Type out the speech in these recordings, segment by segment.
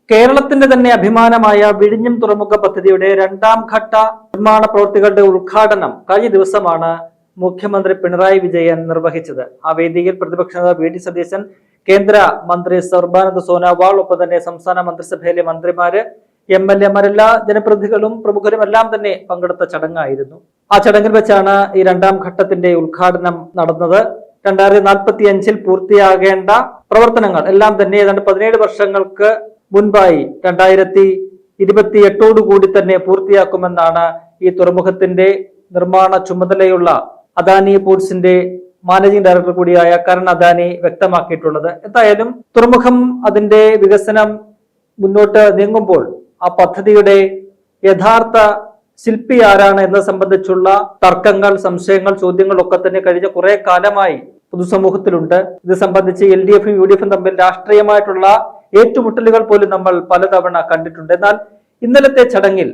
കേരളത്തിന്റെ തന്നെ അഭിമാനമായ വിഴിഞ്ഞം തുറമുഖ പദ്ധതിയുടെ രണ്ടാം ഘട്ട നിർമ്മാണ പ്രവൃത്തികളുടെ ഉദ്ഘാടനം കഴിഞ്ഞ ദിവസമാണ് മുഖ്യമന്ത്രി പിണറായി വിജയൻ നിർവഹിച്ചത്. ആ വേദിയിൽ പ്രതിപക്ഷ നേതാവ് വി ഡി സതീശൻ, കേന്ദ്ര മന്ത്രി സർബാനന്ദ സോനോവാൾ, ഒപ്പം തന്നെ സംസ്ഥാന മന്ത്രിസഭയിലെ മന്ത്രിമാര്, എംഎൽഎമാരെല്ലാ ജനപ്രതിനിധികളും പ്രമുഖരും എല്ലാം തന്നെ പങ്കെടുത്ത ചടങ്ങായിരുന്നു. ആ ചടങ്ങിൽ വെച്ചാണ് ഈ രണ്ടാം ഘട്ടത്തിന്റെ ഉദ്ഘാടനം നടന്നത്. 2045 പൂർത്തിയാകേണ്ട പ്രവർത്തനങ്ങൾ എല്ലാം തന്നെ ഏതാണ്ട് 17 വർഷങ്ങൾക്ക് മുൻപായി 2028 കൂടി തന്നെ പൂർത്തിയാക്കുമെന്നാണ് ഈ തുറമുഖത്തിന്റെ നിർമ്മാണ ചുമതലയുള്ള അദാനി പോർട്സിന്റെ മാനേജിംഗ് ഡയറക്ടർ കൂടിയായ കരൺ അദാനി വ്യക്തമാക്കിയിട്ടുള്ളത്. എന്തായാലും തുറമുഖം അതിന്റെ വികസനം മുന്നോട്ട് നീങ്ങുമ്പോൾ ആ പദ്ധതിയുടെ യഥാർത്ഥ ശില്പി ആരാണ് എന്നത് സംബന്ധിച്ചുള്ള തർക്കങ്ങൾ, സംശയങ്ങൾ, ചോദ്യങ്ങൾ ഒക്കെ തന്നെ കഴിഞ്ഞ കുറെ കാലമായി പൊതുസമൂഹത്തിലുണ്ട്. ഇത് സംബന്ധിച്ച് LDF-ഉം UDF-ഉം തമ്മിൽ രാഷ്ട്രീയമായിട്ടുള്ള ഏറ്റുമുട്ടലുകൾ പോലും നമ്മൾ പലതവണ കണ്ടിട്ടുണ്ട്. എന്നാൽ ഇന്നലത്തെ ചടങ്ങിൽ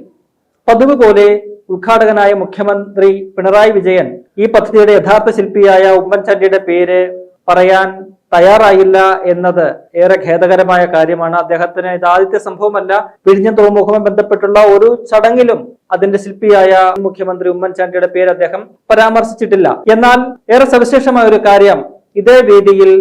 പതിവ് പോലെ ഉദ്ഘാടകനായ മുഖ്യമന്ത്രി പിണറായി വിജയൻ ഈ പദ്ധതിയുടെ യഥാർത്ഥ ശില്പിയായ ഉമ്മൻചാണ്ടിയുടെ പേര് പറയാൻ തയ്യാറായില്ല എന്നത് ഏറെ ഖേദകരമായ കാര്യമാണ്. അദ്ദേഹത്തിന് ഇത് ആദ്യത്തെ സംഭവമല്ല. വിഴിഞ്ഞം തുറമുഖവുമായി ബന്ധപ്പെട്ടുള്ള ഒരു ചടങ്ങിലും അതിന്റെ ശില്പിയായ മുഖ്യമന്ത്രി ഉമ്മൻചാണ്ടിയുടെ പേര് അദ്ദേഹം പരാമർശിച്ചിട്ടില്ല. എന്നാൽ ഏറെ സവിശേഷമായ ഒരു കാര്യം, ഇതേ വേദിയിൽ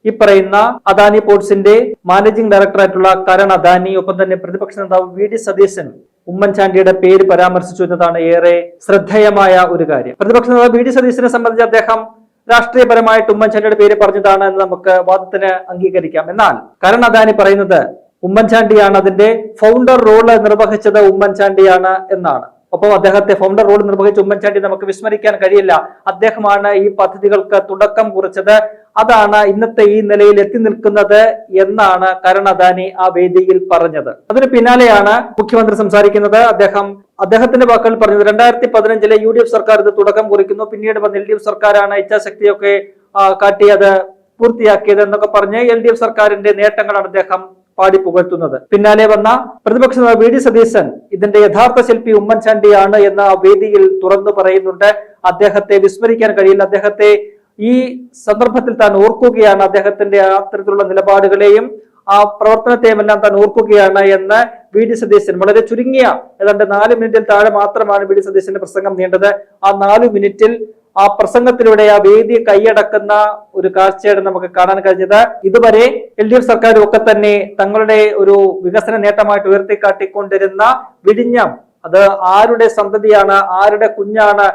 ഈ പറയുന്ന അദാനി പോർട്സിന്റെ മാനേജിംഗ് ഡയറക്ടറായിട്ടുള്ള കരൺ അദാനി, ഒപ്പം തന്നെ പ്രതിപക്ഷ നേതാവ് വി ഡി സതീശൻ ഉമ്മൻചാണ്ടിയുടെ പേര് പരാമർശിച്ചു എന്നതാണ് ഏറെ ശ്രദ്ധേയമായ ഒരു കാര്യം. പ്രതിപക്ഷ നേതാവ് വി ഡി സതീശനെ സംബന്ധിച്ച് അദ്ദേഹം രാഷ്ട്രീയപരമായിട്ട് ഉമ്മൻചാണ്ടിയുടെ പേര് പറഞ്ഞതാണ് എന്ന് നമുക്ക് വാദത്തിന് അംഗീകരിക്കാം. എന്നാൽ കരൺ അദാനി പറയുന്നത് ഉമ്മൻചാണ്ടിയാണ് അതിന്റെ ഫൗണ്ടർ റോള് നിർവഹിച്ചത് ഉമ്മൻചാണ്ടിയാണ് എന്നാണ്. ഒപ്പം അദ്ദേഹത്തെ ഫൗണ്ടർ റോൾ നിർവഹിച്ച ഉമ്മൻചാണ്ടി നമുക്ക് വിസ്മരിക്കാൻ കഴിയില്ല. അദ്ദേഹമാണ് ഈ പദ്ധതികൾക്ക് തുടക്കം കുറിച്ചത്. അതാണ് ഇന്നത്തെ ഈ നിലയിൽ എത്തി നിൽക്കുന്നത് എന്നാണ് കരൺ അദാനി ആ വേദിയിൽ പറഞ്ഞത്. അതിന് പിന്നാലെയാണ് മുഖ്യമന്ത്രി സംസാരിക്കുന്നത്. അദ്ദേഹത്തിന്റെ വാക്കുകൾ പറഞ്ഞത് 2015 UDF സർക്കാർ ഇത് തുടക്കം കുറിക്കുന്നു, പിന്നീട് വന്ന LDF സർക്കാരാണ് ഇച്ഛാശക്തിയൊക്കെ കാട്ടി അത് പൂർത്തിയാക്കിയത് എന്നൊക്കെ പറഞ്ഞ് LDF സർക്കാരിന്റെ നേട്ടങ്ങളാണ് അദ്ദേഹം പാടി പുകഴ്ത്തുന്നത്. പിന്നാലെ വന്ന പ്രതിപക്ഷ നേതാവ് വി ഡി സതീശൻ ഇതിന്റെ യഥാർത്ഥ ശില്പി ഉമ്മൻചാണ്ടിയാണ് എന്ന് ആ വേദിയിൽ തുറന്നു പറയുന്നുണ്ട്. അദ്ദേഹത്തെ വിസ്മരിക്കാൻ കഴിയില്ല. അദ്ദേഹത്തെ ഈ സന്ദർഭത്തിൽ താൻ ഓർക്കുകയാണ്. അദ്ദേഹത്തിന്റെ അത്തരത്തിലുള്ള നിലപാടുകളെയും ആ പ്രവർത്തനത്തെയും എല്ലാം താൻ ഓർക്കുകയാണ് എന്ന് വി ഡി സതീശൻ വളരെ ചുരുങ്ങിയ ഏതാണ്ട് 4 മിനിറ്റിൽ താഴെ മാത്രമാണ് വി ഡി സതീശന്റെ പ്രസംഗം നീണ്ടത്. ആ 4 മിനിറ്റിൽ ആ പ്രസംഗത്തിലൂടെ ആ വേദി കൈയടക്കുന്ന ഒരു കാഴ്ചയാണ് നമുക്ക് കാണാൻ കഴിഞ്ഞത്. ഇതുവരെ LDF സർക്കാരും ഒക്കെ തന്നെ തങ്ങളുടെ ഒരു വികസന നേട്ടമായിട്ട് ഉയർത്തിക്കാട്ടിക്കൊണ്ടിരുന്ന വിഴിഞ്ഞം, അത് ആരുടെ സന്തതിയാണ്, ആരുടെ കുഞ്ഞാണ്,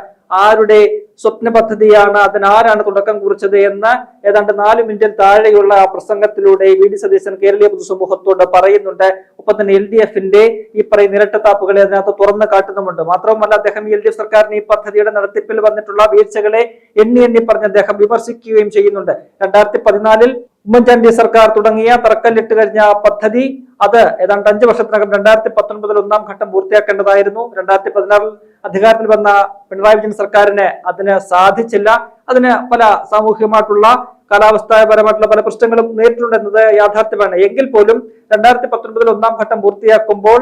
ആരുടെ സ്വപ്ന പദ്ധതിയാണ്, അതിനാരാണ് തുടക്കം കുറിച്ചത് എന്ന് ഏതാണ്ട് 4 മിനിറ്റിൽ താഴെയുള്ള ആ പ്രസംഗത്തിലൂടെ വി ഡി സതീശൻ കേരളീയ പൊതുസമൂഹത്തോട് പറയുന്നുണ്ട്. ഒപ്പം തന്നെ LDF-ന്റെ ഈ പറയുന്ന ഇരട്ടത്താപ്പുകളെ അതിനകത്ത് തുറന്നു കാട്ടുന്നുമുണ്ട്. മാത്രവുമല്ല, അദ്ദേഹം LDF സർക്കാരിന് ഈ പദ്ധതിയുടെ നടത്തിപ്പിൽ വന്നിട്ടുള്ള വീഴ്ചകളെ എണ്ണി പറഞ്ഞ് അദ്ദേഹം വിമർശിക്കുകയും ചെയ്യുന്നുണ്ട്. 2014 ഉമ്മൻചാണ്ടി സർക്കാർ തുടങ്ങിയ തറക്കല്ലിട്ട് കഴിഞ്ഞ പദ്ധതി അത് ഏതാണ്ട് 5 വർഷത്തിനകം 2019 ഒന്നാം ഘട്ടം പൂർത്തിയാക്കേണ്ടതായിരുന്നു. 2016 അധികാരത്തിൽ വന്ന പിണറായി വിജയൻ സർക്കാരിന് അതിന് സാധിച്ചില്ല. അതിന് പല സാമൂഹികമായിട്ടുള്ള കാലാവസ്ഥാപരമായിട്ടുള്ള പല പ്രശ്നങ്ങളും നേരിട്ടുണ്ടെന്നത് യാഥാർത്ഥ്യമാണ്. എങ്കിൽ പോലും 2019 ഒന്നാം ഘട്ടം പൂർത്തിയാക്കുമ്പോൾ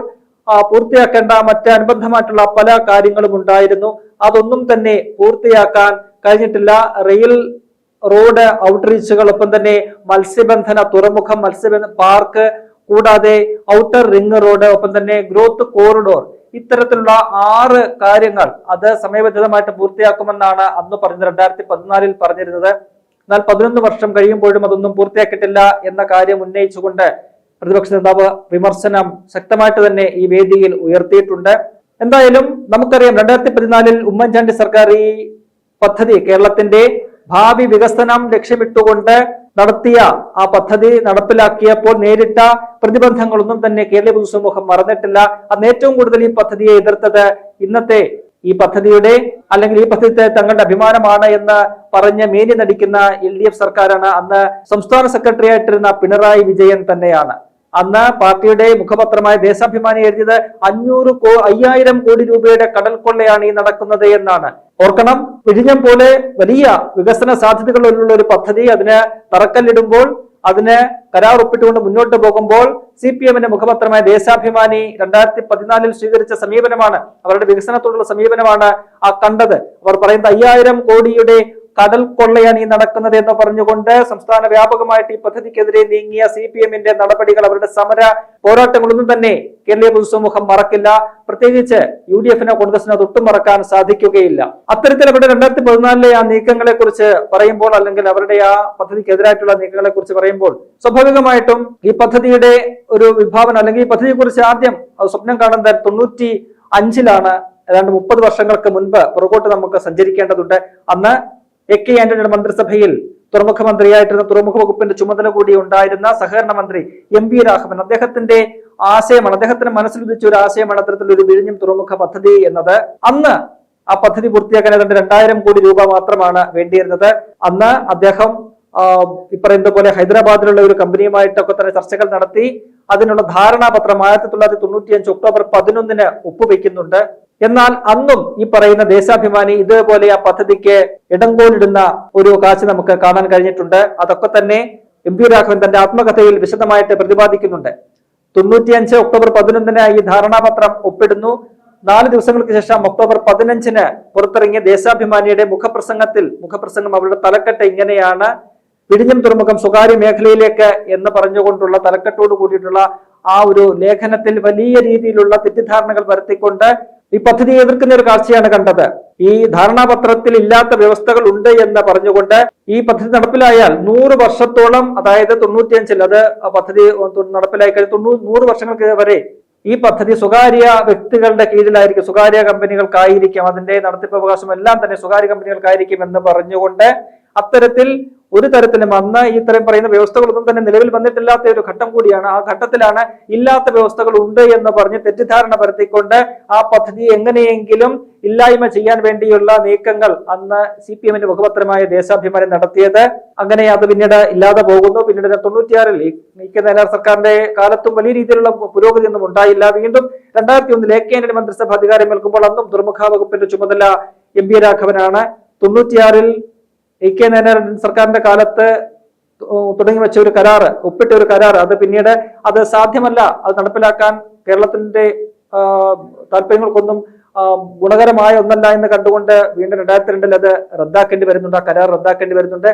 പൂർത്തിയാക്കേണ്ട മറ്റ് അനുബന്ധമായിട്ടുള്ള പല കാര്യങ്ങളും ഉണ്ടായിരുന്നു. അതൊന്നും തന്നെ പൂർത്തിയാക്കാൻ കഴിഞ്ഞിട്ടില്ല. റെയിൽ റോഡ് ഔട്ട്റീച്ചുകൾ, ഒപ്പം തന്നെ മത്സ്യബന്ധന തുറമുഖം, മത്സ്യബന്ധന പാർക്ക്, കൂടാതെ ഔട്ടർ റിംഗ് റോഡ്, ഒപ്പം തന്നെ ഗ്രോത്ത് കോറിഡോർ, ഇത്തരത്തിലുള്ള 6 കാര്യങ്ങൾ അത് സമയബന്ധിതമായിട്ട് പൂർത്തിയാക്കുമെന്നാണ് അന്ന് പറഞ്ഞത്, 2014 പറഞ്ഞിരുന്നത്. എന്നാൽ 11 വർഷം കഴിയുമ്പോഴും അതൊന്നും പൂർത്തിയാക്കിയിട്ടില്ല എന്ന കാര്യം ഉന്നയിച്ചുകൊണ്ട് പ്രതിപക്ഷ നേതാവ് വിമർശനം ശക്തമായിട്ട് തന്നെ ഈ വേദിയിൽ ഉയർത്തിയിട്ടുണ്ട്. എന്തായാലും നമുക്കറിയാം, 2014 ഉമ്മൻചാണ്ടി സർക്കാർ ഈ പദ്ധതി കേരളത്തിന്റെ ഭാവി വികസനം ലക്ഷ്യമിട്ടുകൊണ്ട് നടത്തിയ ആ പദ്ധതി നടപ്പിലാക്കിയപ്പോൾ നേരിട്ട പ്രതിബന്ധങ്ങളൊന്നും തന്നെ കേരളീയ പൊതുസമൂഹം മറന്നിട്ടില്ല. അന്ന് ഏറ്റവും കൂടുതൽ ഈ പദ്ധതിയെ എതിർത്തത് ഇന്നത്തെ ഈ പദ്ധതിയുടെ അല്ലെങ്കിൽ ഈ പദ്ധതി തങ്ങളുടെ അഭിമാനമാണ് എന്ന് പറഞ്ഞ് മേനി നടിക്കുന്ന LDF സർക്കാരാണ്. അന്ന് സംസ്ഥാന സെക്രട്ടറി ആയിട്ടിരുന്ന പിണറായി വിജയൻ തന്നെയാണ്. അന്ന് പാർട്ടിയുടെ മുഖപത്രമായ ദേശാഭിമാനി എഴുതിയത് 5000 കോടി രൂപയുടെ കടൽ കൊള്ളയാണ് ഈ നടക്കുന്നത് എന്നാണ്. ഓർക്കണം, വിഴിഞ്ഞം പോലെ വലിയ വികസന സാധ്യതകളുള്ള ഒരു പദ്ധതി അതിന് തറക്കല്ലിടുമ്പോൾ, അതിന് കരാർ ഒപ്പിട്ടുകൊണ്ട് മുന്നോട്ട് പോകുമ്പോൾ CPM-ന്റെ മുഖപത്രമായ ദേശാഭിമാനി 2014 സ്വീകരിച്ച സമീപനമാണ്, അവരുടെ വികസനത്തോടുള്ള സമീപനമാണ് ആ കണ്ടത്. അവർ പറയുന്നത് 5000 കോടിയുടെ കടൽ കൊള്ളയാണ് ഈ നടക്കുന്നത് എന്ന് പറഞ്ഞുകൊണ്ട് സംസ്ഥാന വ്യാപകമായിട്ട് ഈ പദ്ധതിക്കെതിരെ നീങ്ങിയ CPM-ന്റെ നടപടികൾ, അവരുടെ സമര പോരാട്ടങ്ങളൊന്നും തന്നെ കേരളീയ പൊതുസമൂഹം മറക്കില്ല. പ്രത്യേകിച്ച് UDF-നോ കോൺഗ്രസിനോ തൊട്ടും മറക്കാൻ സാധിക്കുകയില്ല. അത്തരത്തിൽ അവരുടെ 2014 ആ നീക്കങ്ങളെ കുറിച്ച് പറയുമ്പോൾ, അല്ലെങ്കിൽ അവരുടെ ആ പദ്ധതിക്കെതിരായിട്ടുള്ള നീക്കങ്ങളെ കുറിച്ച് പറയുമ്പോൾ, സ്വാഭാവികമായിട്ടും ഈ പദ്ധതിയുടെ ഒരു വിഭാവനം അല്ലെങ്കിൽ ഈ പദ്ധതിയെ കുറിച്ച് ആദ്യം സ്വപ്നം കാണുന്നത് 95-ലാണ്. ഏതാണ്ട് 30 വർഷങ്ങൾക്ക് മുൻപ് പുറകോട്ട് നമുക്ക് സഞ്ചരിക്കേണ്ടതുണ്ട്. അന്ന് AK ആന്റണിയുടെ മന്ത്രിസഭയിൽ തുറമുഖ മന്ത്രിയായിട്ടിരുന്ന, തുറമുഖ വകുപ്പിന്റെ ചുമതല കൂടി ഉണ്ടായിരുന്ന സഹകരണ മന്ത്രി MV രാഘവൻ, അദ്ദേഹത്തിന്റെ ആശയമാണ്, അദ്ദേഹത്തിന്റെ മനസ്സിലുദിച്ച ഒരു ആശയമാണ് അത്തരത്തിലൊരു വിഴിഞ്ഞം തുറമുഖ പദ്ധതി എന്നത്. അന്ന് ആ പദ്ധതി പൂർത്തിയാക്കാൻ ഏതാണ്ട് 2000 കോടി രൂപ മാത്രമാണ് വേണ്ടിയിരുന്നത്. അന്ന് അദ്ദേഹം ഇപ്പറയുന്ന പോലെ ഹൈദരാബാദിലുള്ള ഒരു കമ്പനിയുമായിട്ടൊക്കെ തന്നെ ചർച്ചകൾ നടത്തി അതിനുള്ള ധാരണാപത്രം 1995 ഒക്ടോബർ 11 ഒപ്പുവെക്കുന്നുണ്ട്. എന്നാൽ അന്നും ഈ പറയുന്ന ദേശാഭിമാനി ഇതേപോലെ ആ പദ്ധതിക്ക് ഇടങ്കോലിടുന്ന ഒരു കാഴ്ച നമുക്ക് കാണാൻ കഴിഞ്ഞിട്ടുണ്ട്. അതൊക്കെ തന്നെ MV രാഘവൻ തന്റെ ആത്മകഥയിൽ വിശദമായിട്ട് പ്രതിപാദിക്കുന്നുണ്ട്. 95 ഒക്ടോബർ 11 ഈ ധാരണാപത്രം ഒപ്പിടുന്നു. 4 ദിവസങ്ങൾക്ക് ശേഷം ഒക്ടോബർ 15 പുറത്തിറങ്ങിയ ദേശാഭിമാനിയുടെ മുഖപ്രസംഗം അവരുടെ തലക്കെട്ട് ഇങ്ങനെയാണ്: വിഴിഞ്ഞം തുറമുഖം സ്വകാര്യ മേഖലയിലേക്ക് എന്ന് പറഞ്ഞുകൊണ്ടുള്ള തലക്കെട്ടോട് കൂടിയിട്ടുള്ള ആ ഒരു ലേഖനത്തിൽ വലിയ രീതിയിലുള്ള തെറ്റിദ്ധാരണകൾ വരുത്തിക്കൊണ്ട് ഈ പദ്ധതിയെ എതിർക്കുന്ന ഒരു കാഴ്ചയാണ് കണ്ടത്. ഈ ധാരണാപത്രത്തിൽ ഇല്ലാത്ത വ്യവസ്ഥകൾ ഉണ്ട് എന്ന് പറഞ്ഞുകൊണ്ട് ഈ പദ്ധതി നടപ്പിലായാൽ 100 വർഷത്തോളം, അതായത് 95-ൽ അത് പദ്ധതി നടപ്പിലായി കഴിഞ്ഞ 100 വർഷങ്ങൾക്ക് വരെ ഈ പദ്ധതി സ്വകാര്യ വ്യക്തികളുടെ കീഴിലായിരിക്കും, സ്വകാര്യ കമ്പനികൾക്കായിരിക്കും, അതിന്റെ നടത്തിപ്പ് അവകാശം എല്ലാം തന്നെ സ്വകാര്യ കമ്പനികൾക്കായിരിക്കും എന്ന് പറഞ്ഞുകൊണ്ട് അത്തരത്തിൽ ഒരു തരത്തിലും അന്ന് ഇത്തരം പറയുന്ന വ്യവസ്ഥകളൊന്നും തന്നെ നിലവിൽ വന്നിട്ടില്ലാത്ത ഒരു ഘട്ടം കൂടിയാണ്. ആ ഘട്ടത്തിലാണ് ഇല്ലാത്ത വ്യവസ്ഥകൾ ഉണ്ട് എന്ന് പറഞ്ഞ് തെറ്റിദ്ധാരണ പരത്തിക്കൊണ്ട് ആ പദ്ധതി എങ്ങനെയെങ്കിലും ഇല്ലായ്മ ചെയ്യാൻ വേണ്ടിയുള്ള നീക്കങ്ങൾ അന്ന് CPM-ന്റെ മുഖപത്രമായ ദേശാഭിമാനി നടത്തിയത്. അങ്ങനെ അത് പിന്നീട് ഇല്ലാതെ പോകുന്നു. പിന്നീട് 96-ൽ നയിക്കുന്ന സർക്കാരിന്റെ കാലത്തും വലിയ രീതിയിലുള്ള പുരോഗതി ഒന്നും ഉണ്ടായില്ല. വീണ്ടും 2001-ൽ AK ആന്റണി മന്ത്രിസഭ അധികാരം ഏൽക്കുമ്പോൾ അന്നും തുറമുഖ വകുപ്പിന്റെ ചുമതല MV രാഘവനാണ്. 96-ൽ AK സർക്കാരിന്റെ കാലത്ത് തുടങ്ങി വെച്ച ഒരു കരാറ്, ഒപ്പിട്ട ഒരു കരാർ, അത് പിന്നീട് അത് സാധ്യമല്ല, അത് നടപ്പിലാക്കാൻ കേരളത്തിന്റെ താല്പര്യങ്ങൾക്കൊന്നും ഗുണകരമായ ഒന്നല്ല എന്ന് കണ്ടുകൊണ്ട് വീണ്ടും 2002-ൽ അത് റദ്ദാക്കേണ്ടി വരുന്നുണ്ട്, ആ കരാർ റദ്ദാക്കേണ്ടി വരുന്നുണ്ട്.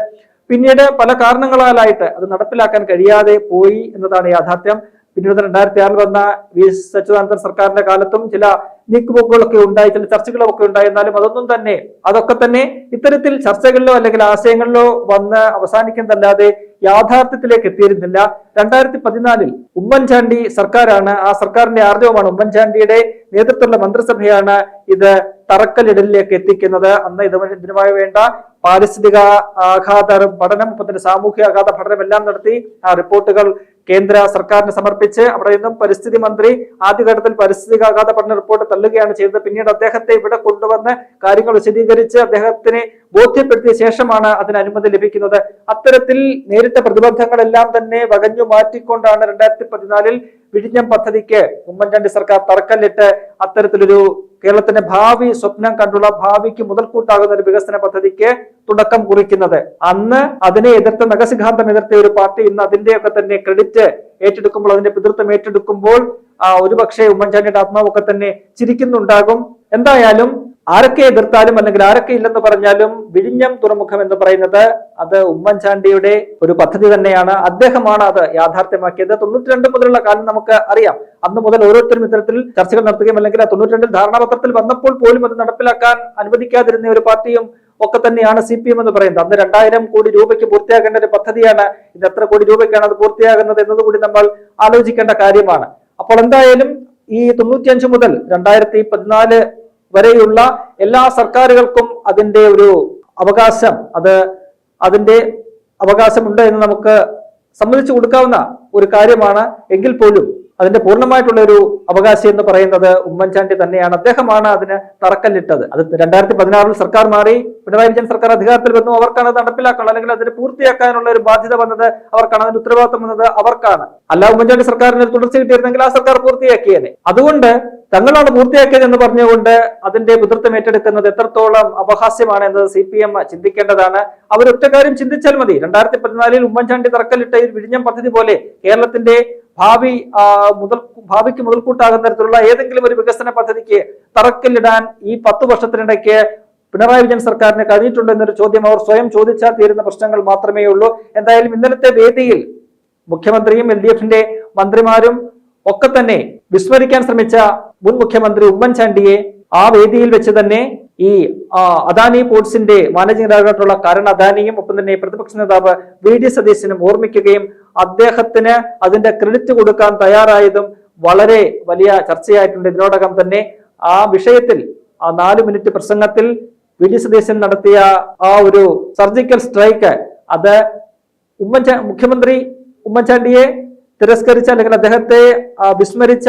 പിന്നീട് പല കാരണങ്ങളാലായിട്ട് അത് നടപ്പിലാക്കാൻ കഴിയാതെ പോയി എന്നതാണ് യാഥാർത്ഥ്യം. പിന്നീട് 2006-ൽ വന്ന V. സച്ചിദാനന്ദൻ സർക്കാരിന്റെ കാലത്തും ചില നീക്കുപോക്കുകളൊക്കെ ഉണ്ടായി, ചില ചർച്ചകളൊക്കെ ഉണ്ടായി. എന്നാലും അതൊക്കെ തന്നെ ഇത്തരത്തിൽ ചർച്ചകളിലോ അല്ലെങ്കിൽ ആശയങ്ങളിലോ വന്ന് അവസാനിക്കുന്നതല്ലാതെ യാഥാർത്ഥ്യത്തിലേക്ക് എത്തിയിരുന്നില്ല. 2014-ൽ ഉമ്മൻചാണ്ടി സർക്കാരാണ്, ആ സർക്കാരിന്റെ ആർജവമാണ്, ഉമ്മൻചാണ്ടിയുടെ നേതൃത്വത്തിലുള്ള മന്ത്രിസഭയാണ് ഇത് തറക്കല്ലിടലിലേക്ക് എത്തിക്കുന്നത്. അന്ന് ഇതിനുമായി വേണ്ട പാരിസ്ഥിതിക ആഘാത പഠനം, സാമൂഹ്യ ആഘാത പഠനം എല്ലാം നടത്തി ആ റിപ്പോർട്ടുകൾ കേന്ദ്ര സർക്കാരിന് സമർപ്പിച്ച് അവിടെ നിന്നും പരിസ്ഥിതി മന്ത്രി ആദ്യഘട്ടത്തിൽ പരിസ്ഥിതിക ആഘാത പഠന റിപ്പോർട്ട് തള്ളുകയാണ് ചെയ്തത്. പിന്നീട് അദ്ദേഹത്തെ ഇവിടെ കൊണ്ടുവന്ന് കാര്യങ്ങൾ വിശദീകരിച്ച് അദ്ദേഹത്തിനെ ബോധ്യപ്പെടുത്തിയ ശേഷമാണ് അതിന് അനുമതി ലഭിക്കുന്നത്. അത്തരത്തിൽ നേരിട്ട പ്രതിബന്ധങ്ങളെല്ലാം തന്നെ വകഞ്ഞു മാറ്റിക്കൊണ്ടാണ് 2014-ൽ വിഴിഞ്ഞം പദ്ധതിക്ക് ഉമ്മൻചാണ്ടി സർക്കാർ തറക്കല്ലിട്ട് അത്തരത്തിലൊരു കേരളത്തിന്റെ ഭാവി സ്വപ്നം കണ്ടുള്ള, ഭാവിക്ക് മുതൽക്കൂട്ടാകുന്ന ഒരു വികസന പദ്ധതിക്ക് തുടക്കം കുറിക്കുന്നത്. അന്ന് അതിനെ എതിർത്ത, നഖസിദ്ധാന്തം എതിർത്ത ഒരു പാർട്ടി ഇന്ന് അതിന്റെയൊക്കെ തന്നെ ക്രെഡിറ്റ് ഏറ്റെടുക്കുമ്പോൾ, അതിന്റെ പിതൃത്വം ഏറ്റെടുക്കുമ്പോൾ ഒരുപക്ഷെ ഉമ്മൻചാണ്ടിയുടെ ആത്മാവൊക്കെ തന്നെ ചിരിക്കുന്നുണ്ടാകും. എന്തായാലും ആരൊക്കെ എതിർത്താലും അല്ലെങ്കിൽ ആരൊക്കെ ഇല്ലെന്ന് പറഞ്ഞാലും വിഴിഞ്ഞം തുറമുഖം എന്ന് പറയുന്നത് അത് ഉമ്മൻചാണ്ടിയുടെ ഒരു പദ്ധതി തന്നെയാണ്. അദ്ദേഹമാണ് അത് യാഥാർത്ഥ്യമാക്കിയത്. 92 മുതലുള്ള കാലം നമുക്ക് അറിയാം. അന്ന് മുതൽ ഓരോരുത്തരും ഇത്തരത്തിൽ ചർച്ചകൾ നടത്തുകയും അല്ലെങ്കിൽ 92-ൽ ധാരണാപത്രത്തിൽ വന്നപ്പോൾ പോലും അത് നടപ്പിലാക്കാൻ അനുവദിക്കാതിരുന്ന ഒരു പാർട്ടിയും ഒക്കെ തന്നെയാണ് CPM എന്ന് പറയുന്നത്. അന്ന് 2000 കോടി രൂപയ്ക്ക് പൂർത്തിയാക്കേണ്ട ഒരു പദ്ധതിയാണ്. ഇത് എത്ര കോടി രൂപയ്ക്കാണ് അത് പൂർത്തിയാകുന്നത് എന്നതുകൂടി നമ്മൾ ആലോചിക്കേണ്ട കാര്യമാണ്. അപ്പോൾ എന്തായാലും ഈ 95 മുതൽ 2014 വരെയുള്ള എല്ലാ സർക്കാരുകൾക്കും അതിന്റെ ഒരു അവകാശം, അതിന്റെ അവകാശമുണ്ട് എന്ന് നമുക്ക് സമ്മതിച്ചു കൊടുക്കാവുന്ന ഒരു കാര്യമാണ്. എങ്കിൽ പോലും അതിന്റെ പൂർണ്ണമായിട്ടുള്ള ഒരു അവകാശം എന്ന് പറയുന്നത് ഉമ്മൻചാണ്ടി തന്നെയാണ്. അദ്ദേഹമാണ് അതിന് തറക്കല്ലിട്ടത്. അത് 2016-ൽ സർക്കാർ മാറി, പിണറായി വിജയൻ സർക്കാർ അധികാരത്തിൽ വന്നു. അവർക്കാണ് അത് നടപ്പിലാക്കാനുള്ള അല്ലെങ്കിൽ അതിന് പൂർത്തിയാക്കാനുള്ള ഒരു ബാധ്യത വന്നത് അവർക്കാണ്, അതിന്റെ ഉത്തരവാദിത്വം വന്നത് അവർക്കാണ്. അല്ല ഉമ്മൻചാണ്ടി സർക്കാരിന് തുടർച്ച കിട്ടിയിരുന്നെങ്കിൽ ആ സർക്കാർ പൂർത്തിയാക്കിയേനെ. അതുകൊണ്ട് തങ്ങളാണ് പൂർത്തിയാക്കിയത് എന്ന് പറഞ്ഞുകൊണ്ട് അതിന്റെ പിതൃത്വം ഏറ്റെടുക്കുന്നത് എത്രത്തോളം അപഹാസ്യമാണ് എന്നത് CPM ചിന്തിക്കേണ്ടതാണ്. അവരൊറ്റ കാര്യം ചിന്തിച്ചാൽ മതി. 2014-ൽ ഉമ്മൻചാണ്ടി തറക്കല്ലിട്ട ഈ വിഴിഞ്ഞം പദ്ധതി പോലെ കേരളത്തിന്റെ ഭാവിക്ക് മുതൽക്കൂട്ടാകുന്ന തരത്തിലുള്ള ഏതെങ്കിലും ഒരു വികസന പദ്ധതിക്ക് തറക്കല്ലിടാൻ ഈ 10 വർഷത്തിനിടയ്ക്ക് പിണറായി വിജയൻ സർക്കാരിന് കഴിഞ്ഞിട്ടുണ്ടോ എന്നൊരു ചോദ്യം അവർ സ്വയം ചോദിച്ചാൽ തീരുന്ന പ്രശ്നങ്ങൾ മാത്രമേ ഉള്ളൂ. എന്തായാലും ഇന്നലത്തെ വേദിയിൽ മുഖ്യമന്ത്രിയും LDF-ന്റെ മന്ത്രിമാരും ഒക്കെ തന്നെ വിസ്മരിക്കാൻ ശ്രമിച്ച മുൻ മുഖ്യമന്ത്രി ഉമ്മൻചാണ്ടിയെ ആ വേദിയിൽ വെച്ച് തന്നെ ഈ അദാനി പോർട്സിന്റെ മാനേജിംഗ് ഡയറക്ടറുള്ള കരൺ അദാനിയും ഒപ്പം തന്നെ പ്രതിപക്ഷ നേതാവ് VD സതീശനും ഓർമ്മിക്കുകയും അദ്ദേഹത്തിന് അതിന്റെ ക്രെഡിറ്റ് കൊടുക്കാൻ തയ്യാറായതും വളരെ വലിയ ചർച്ചയായിട്ടുണ്ട്. ഇതിനോടകം തന്നെ ആ വിഷയത്തിൽ ആ 4 മിനിറ്റ് പ്രസംഗത്തിൽ VD സതീശൻ നടത്തിയ ആ ഒരു സർജിക്കൽ സ്ട്രൈക്ക് അത് മുഖ്യമന്ത്രി ഉമ്മൻചാണ്ടിയെ തിരസ്കരിച്ച അല്ലെങ്കിൽ അദ്ദേഹത്തെ വിസ്മരിച്ച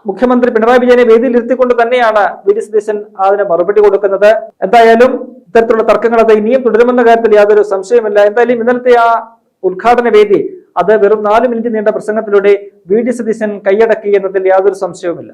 മുഖ്യമന്ത്രി പിണറായി വിജയനെ വേദിയിൽ ഇരുത്തിക്കൊണ്ട് തന്നെയാണ് VD സതീശൻ അതിന് മറുപടി കൊടുക്കുന്നത്. എന്തായാലും ഇത്തരത്തിലുള്ള തർക്കങ്ങൾ അത് ഇനിയും തുടരുമെന്ന കാര്യത്തിൽ യാതൊരു സംശയമില്ല. എന്തായാലും ഇന്നലത്തെ ആ ഉദ്ഘാടന വേദി അത് വെറും 4 മിനിറ്റ് നീണ്ട പ്രസംഗത്തിലൂടെ VD സതീശൻ കൈയടക്കി എന്നതിൽ യാതൊരു സംശയവുമില്ല.